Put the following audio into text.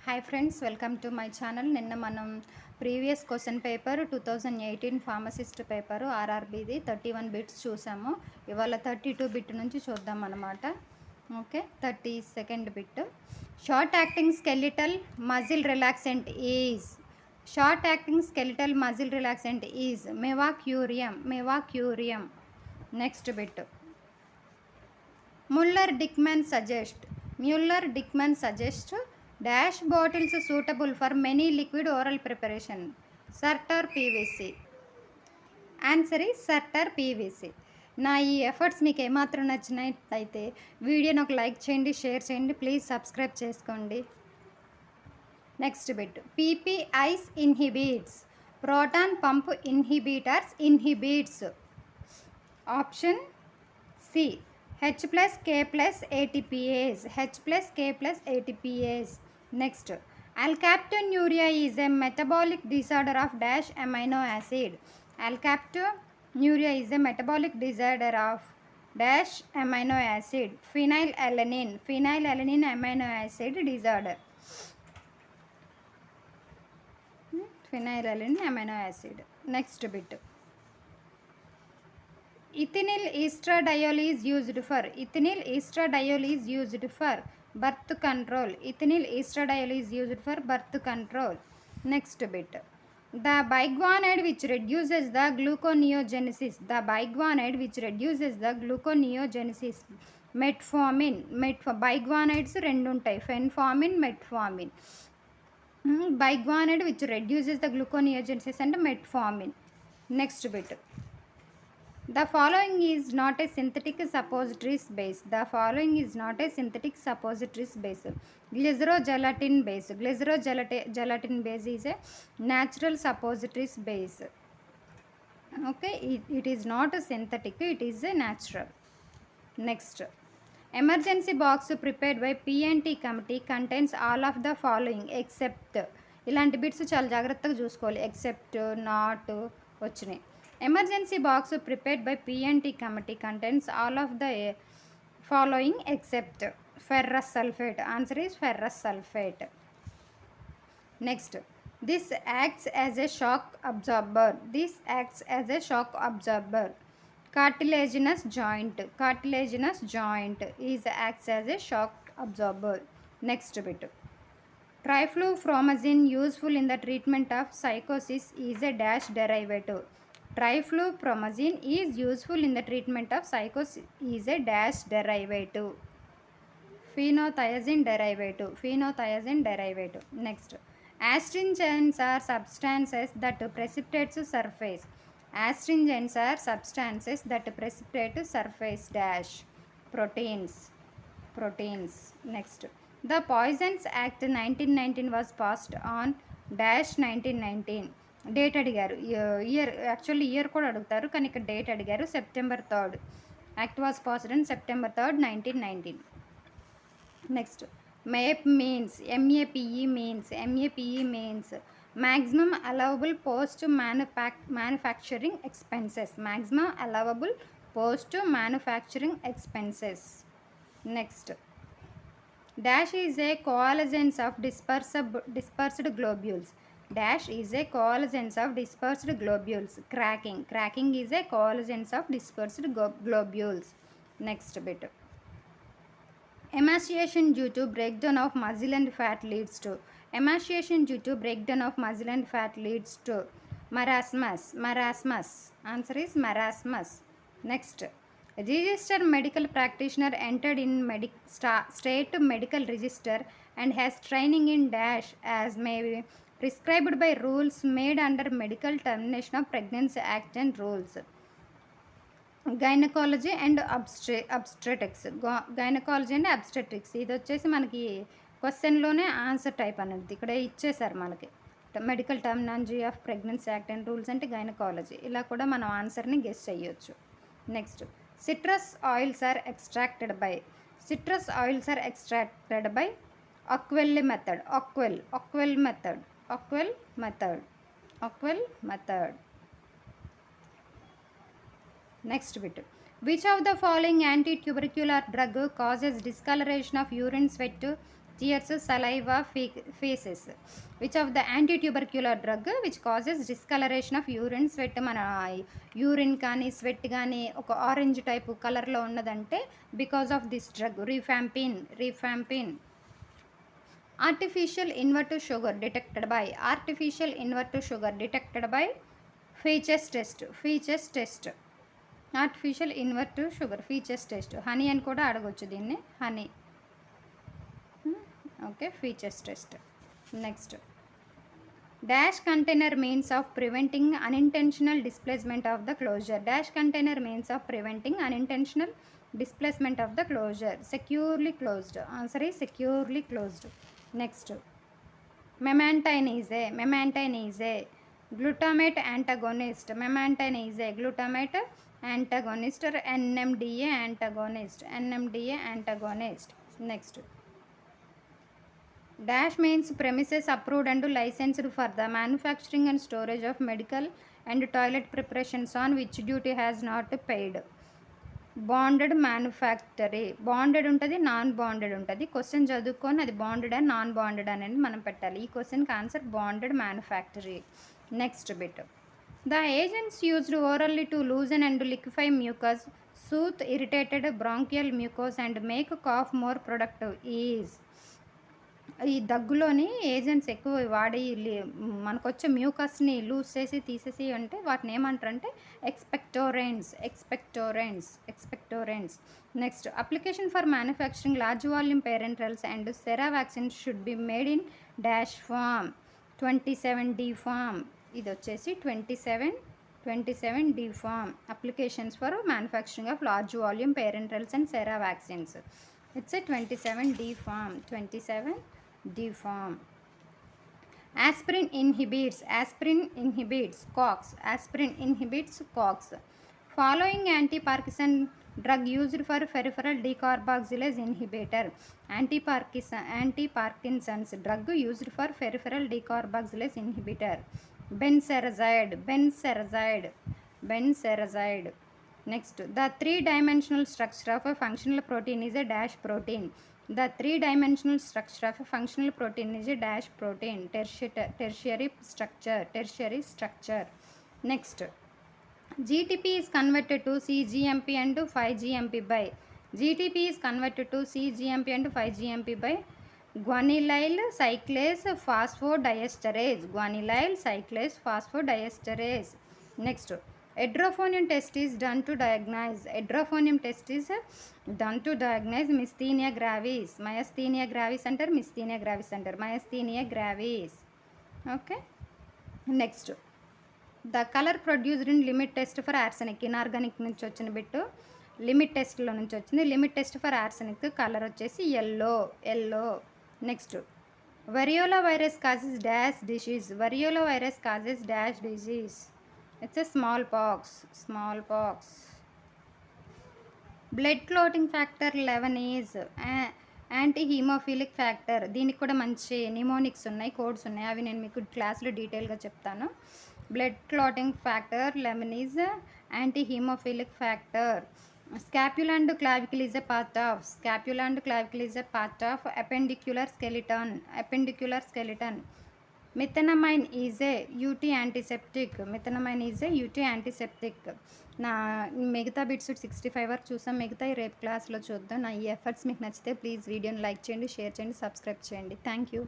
Hi friends, welcome to my channel. నిన్న మనం previous question paper 2018 pharmacist paper ఆర్ఆర్బీది 31 bits చూసాము. ఇవాళ 32 బిట్ నుంచి చూద్దాం అన్నమాట. Okay, 32nd bit. Short acting skeletal muscle relaxant is mivacurium. Next bit. Muller Dickman suggest dash bottles suitable for many liquid oral preparation. Cert or PVC? Answer is Cert or PVC. నా ఈ efforts మీకు ఏమాత్రం నచ్చినట్లయితే వీడియోని ఒక like చేయండి, share చేయండి, please subscribe చేసుకోండి. Next bit. PPIs inhibits. Proton pump inhibits. Option C H plus K plus ATPase. Next, alkaptonuria is a metabolic disorder of dash amino acid. Alkaptonuria is a metabolic disorder of dash amino acid. Phenylalanine amino acid disorder. Phenylalanine amino acid. Next bit. Ethinyl estradiol is used for birth control. Next bit. The biguanide which reduces the gluconeogenesis. Metformin. Biguanides రెండు ఉంటాయి, ఫెన్ఫార్మిన్, metformin. Biguanide which reduces the gluconeogenesis and metformin. Next bit. The following is not a synthetic suppositories base. Glycerogelatin base is a natural suppositories base. Okay, it is not a synthetic, it is a natural. Next, emergency box prepared by P&T committee contains all of the following except. ఇలాంటి bits చాలా జాగ్రత్తగా చూసుకోవాలి. Except, not వచ్చినాయి. Emergency box prepared by P&T committee contains all of the following except ferrous sulfate. Answer is ferrous sulfate. Next, this acts as a shock absorber. Cartilaginous joint acts as a shock absorber. Next bit. Triflupromazine useful in the treatment of psychosis is a dash derivative. Triflupromazine is useful in the treatment of psychosis is a dash derivative. Phenothiazine derivative. Next, astringents are substances that precipitate surface dash proteins. Next, the Poisons Act 1919 was passed on dash 1919. Date అడిగారు, year కూడా అడుగుతారు, కానీ ఇక్కడ date అడిగారు. September 3rd. Act was passed on September 3rd, 1919. Next, MAPE means maximum allowable post manufacturing expenses. Next, dash is a coalescence of dispersed globules. Cracking is a coalescence of dispersed globules. Next bit. Emaciation due to breakdown of muscle and fat leads to marasmus. Answer is marasmus. Next, registered medical practitioner entered in state medical register and has training in dash as may be prescribed by rules made under Medical Termination of Pregnancy Act and rules. Gynecology and obstetrics. ఇది వచ్చేసి మనకి క్వశ్చన్లోనే answer type అనేది ఇక్కడ ఇచ్చేసారు మనకి. Medical terminology of pregnancy act and rules అంటే gynaecology. ఇలా కూడా మనం ఆన్సర్ని గెస్ చేయొచ్చు. Next, citrus oils are extracted by Ockwell method. Next bit. Which of the following anti-tubercular drug causes discoloration of urine, sweat, tears, saliva, feces. Which of the anti-tubercular drug which causes discoloration of urine, sweat? మన urine కానీ sweat కానీ ఒక orange type కలర్లో ఉన్నదంటే because of this drug rifampin. Artificial inverted sugar detected by features test. Artificial inverted sugar features test. Honey అని కూడా అడగొచ్చు దీన్ని, honey. Okay, features test. Next, dash container means of preventing unintentional displacement of the closure. Dash container means of preventing unintentional displacement of the closure. Securely closed. Answer is securely closed. Next, memantine is a glutamate antagonist. Memantine is a glutamate antagonist or NMDA antagonist. Next, dash means premises approved and licensed for the manufacturing and storage of medical and toilet preparations on which duty has not paid. Bonded manufactory. Bonded ఉంటుంది, non bonded ఉంటుంది. Question చదువుకొని అది bonded and non bonded అనేది మనం పెట్టాలి. ఈ క్వశ్చన్కి answer bonded manufactory. Next bit, the agents used orally to loosen and liquefy mucus, soothe irritated bronchial mucosa and make cough more productive is. ఈ దగ్గులోని ఏజెంట్స్ ఎక్కువ వాడి మనకు వచ్చే మ్యూకస్ని లూజ్ చేసి తీసేసి అంటే వాటిని ఏమంటారంటే expectorants. Next, application for manufacturing large volume parenterals and sera vaccine should be made in dash form 27D form. ఇది వచ్చేసి 27D form. Applications for manufacturing of large volume parenterals and sera vaccines. It's a 27D form. 27D form. Aspirin inhibits COX. Following anti-Parkinson drug used for peripheral decarboxylase inhibitor. Anti-Parkinson's drug used for peripheral decarboxylase inhibitor. Benserazide. Next, the three-dimensional structure of a functional protein is a dash protein. The three-dimensional structure of a functional protein is a dash protein. Tertiary structure. Next, GTP is converted to cGMP and 5GMP by. GTP is converted to cGMP and 5GMP by guanylyl cyclase phosphodiesterase. Next, Edrophonium test is done to diagnose Myasthenia gravis and Myasthenia gravis. Okay. Next, the color produced in limit test for arsenic. Inorganic నుంచి వచ్చిన bit limit టెస్ట్లో నుంచి వచ్చింది. Limit test for arsenic colour వచ్చేసి yellow. Next, variola virus causes dash disease. It's a smallpox. Blood clotting factor 11 is anti హీమోఫిలిక్ factor. దీనికి కూడా మంచి mnemonics ఉన్నాయి, కోడ్స్ ఉన్నాయి, అవి నేను మీకు క్లాస్లో డీటెయిల్గా చెప్తాను. Blood clotting factor 11 is anti హీమోఫిలిక్ factor. Scapula and clavicle is a part of appendicular skeleton. Methenamine is a UT antiseptic. నా మిగతా బిట్స్ 65 వరకు చూసాం, మిగతా రేపు క్లాస్లో చూద్దాం. నా ఈ ఎఫర్ట్స్ మీకు నచ్చితే ప్లీజ్ వీడియోని లైక్ చేయండి, షేర్ చేయండి, సబ్స్క్రైబ్ చేయండి. Thank you.